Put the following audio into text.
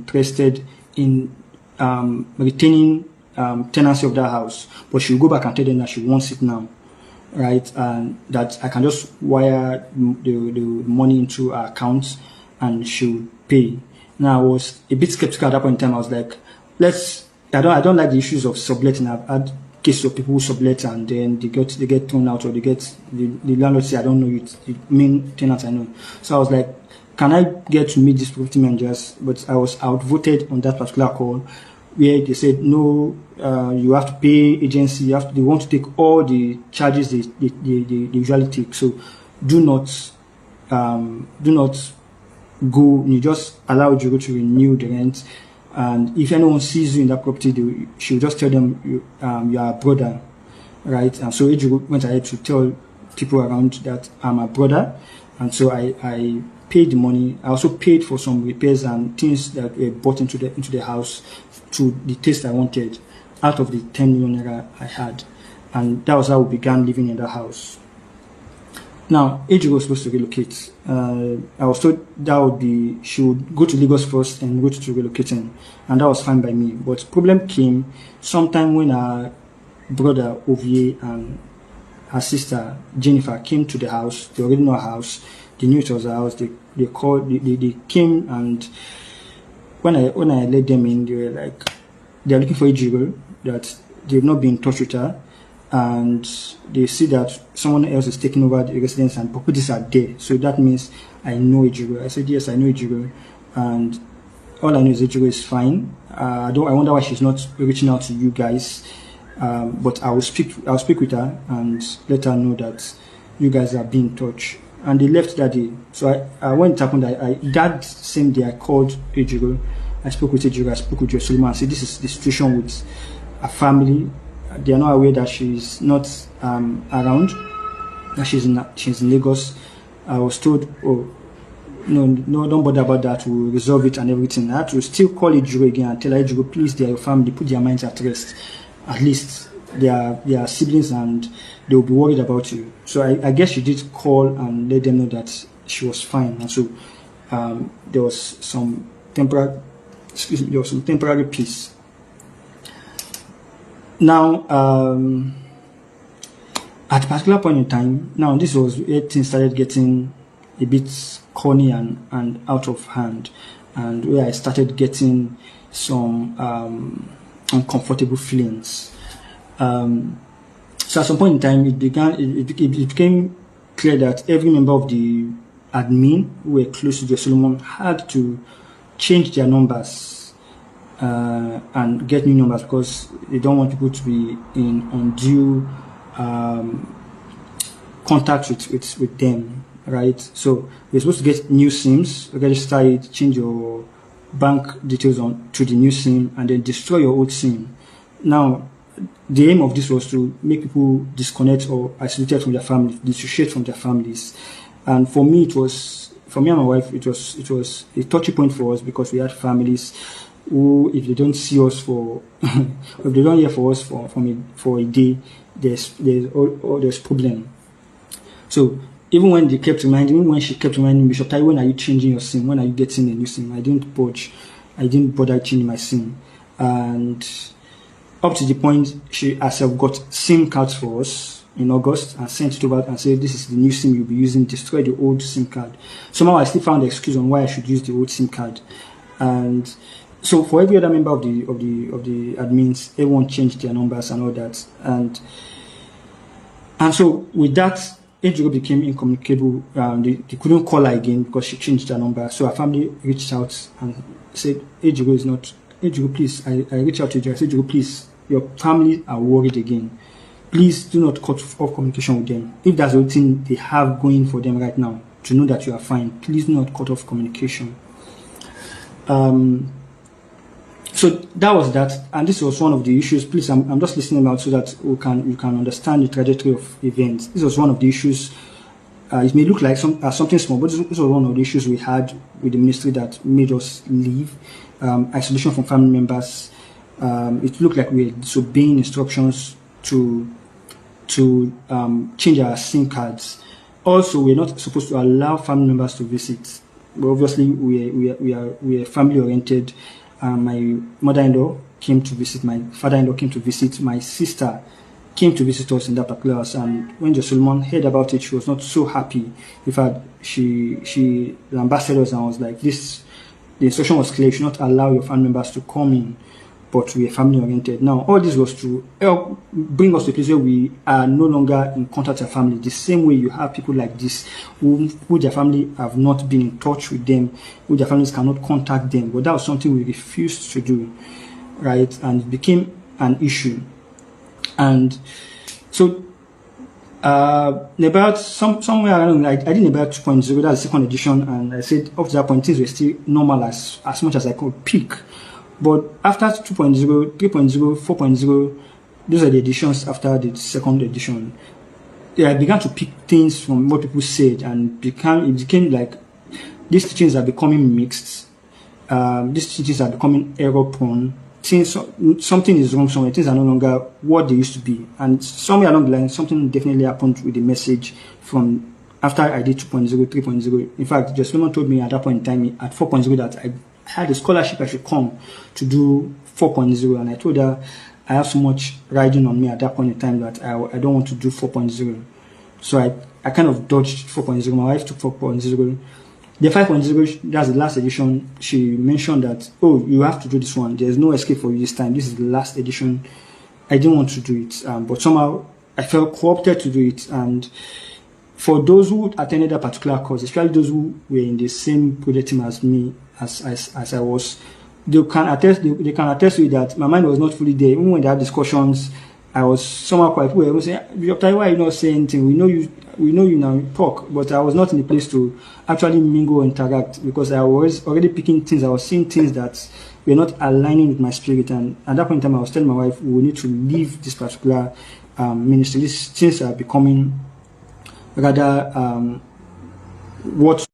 interested in retaining tenancy of that house, but she'll go back and tell them that she wants it now, right? And that I can just wire the money into her account and she'll pay. Now I was a bit skeptical at that point in time. I was like, I don't like the issues of subletting. I've had cases of people who sublet and then they get thrown out, or the landlord say, I don't know you, the main tenant I know. So I was like, can I get to meet this property managers? But I was outvoted on that particular call, where they said, no, you have to pay agency, they want to take all the charges they usually take. So do not go, you just allow EJIRO to renew the rent. And if anyone sees you in that property, she'll just tell them you are a brother, right? And so EJIRO went ahead to tell people around that I'm a brother. And so I paid the money. I also paid for some repairs and things that were bought into the house to the taste I wanted, out of the 10 million naira I had. And that was how we began living in the house. Now, EJIRO was supposed to relocate. I was told that she would go to Lagos first and go to relocating, and that was fine by me. But problem came sometime when our brother Ovie and her sister Jennifer came to the house. They already know our house. They knew it was our house. They came, and when I let them in, they were like, they're looking for EJIRO, that they've not been in touch with her. And they see that someone else is taking over the residence and properties are there. So that means I know EJIRO. I said, yes, I know EJIRO. And all I know is EJIRO is fine. I wonder why she's not reaching out to you guys. But I'll speak with her and let her know that you guys are being in touch. And they left that day. So when it happened, that same day I called EJIRO. I spoke with EJIRO. I spoke with Joe and said, this is the situation with a family. They are not aware that she's not around, that she's in Lagos. I was told, oh, no, don't bother about that, we'll resolve it and everything. I had to still call EJIRO again and tell her, EJIRO, please, they are your family, put their minds at rest. At least they are siblings and they will be worried about you. So I guess she did call and let them know that she was fine. And so there was some temporary peace. Now, at a particular point in time, now this was where things started getting a bit corny and out of hand, and where I started getting some uncomfortable feelings. So at some point in time, it became clear that every member of the admin who were close to Joe Solomon had to change their numbers and get new numbers, because they don't want people to be in undue contact with them, right? So you're supposed to get new SIMs, register it, change your bank details to the new SIM, and then destroy your old SIM. Now, the aim of this was to make people disconnect or isolated from their families, dissociate from their families. And for me and my wife, it was a touchy point for us, because we had families who, if they don't see us if they don't hear for us for a day, there's problem. So even she kept reminding me, Bishop TAIYE, when are you changing your SIM? When are you getting a new SIM? I didn't budge. I didn't bother changing my SIM. And up to the point she herself got SIM cards for us in August and sent it over and said, this is the new SIM you'll be using, destroy the old SIM card. Somehow I still found the excuse on why I should use the old SIM card. And so for every other member of the admins, everyone changed their numbers and all that. And so with that, EJIRO became incommunicable. They couldn't call her again because she changed her number. So her family reached out and said, EJIRO, please. I reached out to EJIRO. I said, EJIRO, please, your family are worried again. Please do not cut off communication with them. If that's the only thing they have going for them right now, to know that you are fine, please do not cut off communication. So that was that, and this was one of the issues. Please, I'm just listening out so that you can understand the trajectory of events. This was one of the issues. It may look like something small, but this was one of the issues we had with the ministry that made us leave. Isolation from family members. It looked like we were disobeying instructions to change our SIM cards. Also, we're not supposed to allow family members to visit. But obviously, we are family oriented, my mother-in-law came to visit, my father-in-law came to visit, my sister came to visit us in that particular house. And when Joe Solomon heard about it, she was not so happy. In fact, she lambasted us and was like, the instruction was clear, you should not allow your family members to come in, but we are family oriented. Now, all this was to help bring us to a place where we are no longer in contact with our family. The same way you have people like this who their family have not been in touch with them, who their families cannot contact them. But that was something we refused to do, right? And it became an issue. And so about somewhere around, I did about 2.0, that's the second edition, and I said up to that point things were still normal as much as I could pick. But after 2.0, 3.0, 4.0, those are the editions after the second edition. Yeah, I began to pick things from what people said, and it became like these teachings are becoming mixed. These teachings are becoming error prone. Something is wrong somewhere. Things are no longer what they used to be. And somewhere along the line, something definitely happened with the message from after I did 2.0, 3.0. In fact, Joe Solomon told me at that point in time, at 4.0, that I had a scholarship I should come to do 4.0, and I told her I have so much riding on me at that point in time that I don't want to do 4.0. So I kind of dodged 4.0. My wife took 4.0. The 5.0, that's the last edition. She mentioned that, oh, you have to do this one. There's no escape for you this time. This is the last edition. I didn't want to do it, but somehow I felt co-opted to do it. And for those who attended that particular course, especially those who were in the same project team as me, as I was, they can attest to it that my mind was not fully there. Even when they had discussions, I was somehow quite well. I was saying, Dr. why are you not saying anything? We know you now talk, but I was not in the place to actually mingle or interact, because I was already picking things. I was seeing things that were not aligning with my spirit, and at that point in time, I was telling my wife we need to leave this particular ministry. These things are becoming rather what